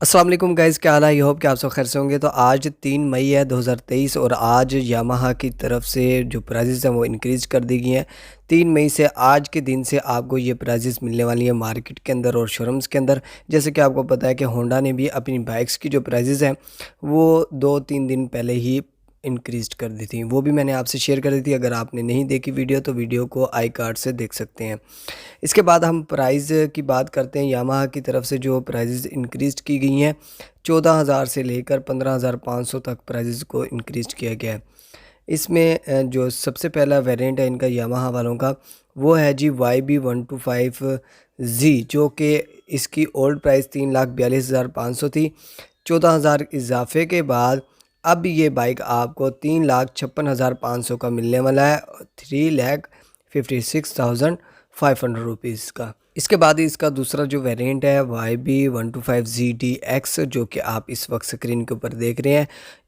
अस्सलाम वालेकुम गाइज़, क्या हाल है? आई होप कि आप सब खैर से होंगे। तो आज 3 मई है 2023 और आज यामाहा की तरफ से जो प्राइजेज़ हैं वो इंक्रीज़ कर दी गई हैं। 3 मई से आज के दिन से आपको ये प्राइजेज़ मिलने वाली हैं मार्केट के अंदर और शोरूम्स के अंदर। जैसे कि आपको पता है कि होंडा ने भी अपनी बाइक्स की जो प्राइजेज़ हैं वो 2-3 दिन पहले ही इंक्रीज़ कर दी थी। वो भी मैंने आपसे शेयर कर दी थी। अगर आपने नहीं देखी वीडियो तो वीडियो को आई कार्ड से देख सकते हैं। इसके बाद हम प्राइस की बात करते हैं। यामाहा की तरफ से जो प्राइजेज़ इंक्रीज़ की गई हैं 14,000 से लेकर 15,500 तक प्राइजेज़ को इंक्रीज़ किया गया है। इसमें जो सबसे पहला वेरिएंट है इनका यामाहा वालों का, वो है जी YB125Z, जो कि इसकी ओल्ड प्राइस 3,42,500 थी। 14,000 इजाफे के बाद अब ये बाइक आपको 3,56,500 का मिलने वाला है, 3,56,500 रुपीज़ का। इसके बाद इसका दूसरा जो वेरिएंट है YB125ZDX, जो कि आप इस वक्त स्क्रीन के ऊपर देख रहे हैं।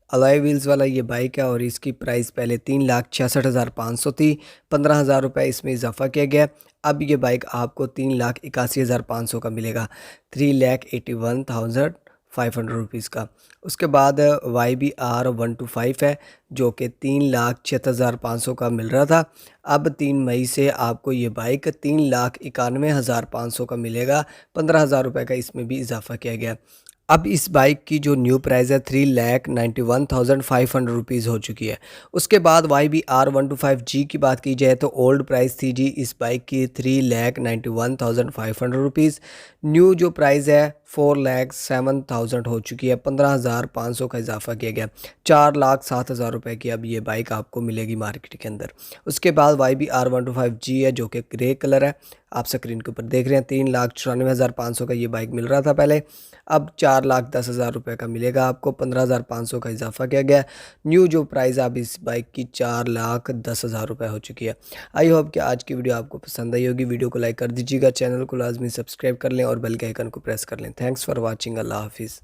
अलॉय व्हील्स वाला ये बाइक है और इसकी प्राइस पहले 3,66,500 थी। 15,000 रुपये इसमें इजाफा किया गया। अब ये बाइक आपको 3,81,500 का मिलेगा, 3,81,500 रुपीज़ का। उसके बाद YBR125 है, जो कि 3,76,500 का मिल रहा था। अब 3 मई से आपको ये बाइक 3,91,500 का मिलेगा। 15,000 रुपये का इसमें भी इजाफा किया गया। अब इस बाइक की जो न्यू प्राइस है 3,91,500 रुपीज़ हो चुकी है। उसके बाद YBR125G की बात की जाए तो ओल्ड प्राइस थी जी इस बाइक की 3,91,500 रुपीज़। न्यू जो प्राइस है 4,07,000 हो चुकी है। 15,500 का इजाफा किया गया। 4,07,000 रुपये की अब ये बाइक आपको मिलेगी मार्केट के अंदर। उसके बाद YBR125G है, जो कि ग्रे कलर है, आप स्क्रीन के ऊपर देख रहे हैं। 3,94,500 का ये बाइक मिल रहा था पहले, अब 4,10,000 रुपये का मिलेगा आपको। 15,500 का इजाफा किया गया। न्यू जो प्राइस अब इस बाइक की 4,10,000 रुपये हो चुकी है। आई होप कि आज की वीडियो आपको पसंद आई होगी। वीडियो को लाइक कर दीजिएगा, चैनल को लाजमी सब्सक्राइब कर लें और बेल के आइकन को प्रेस कर लें। Thanks for watching. अल्लाह हाफिज़।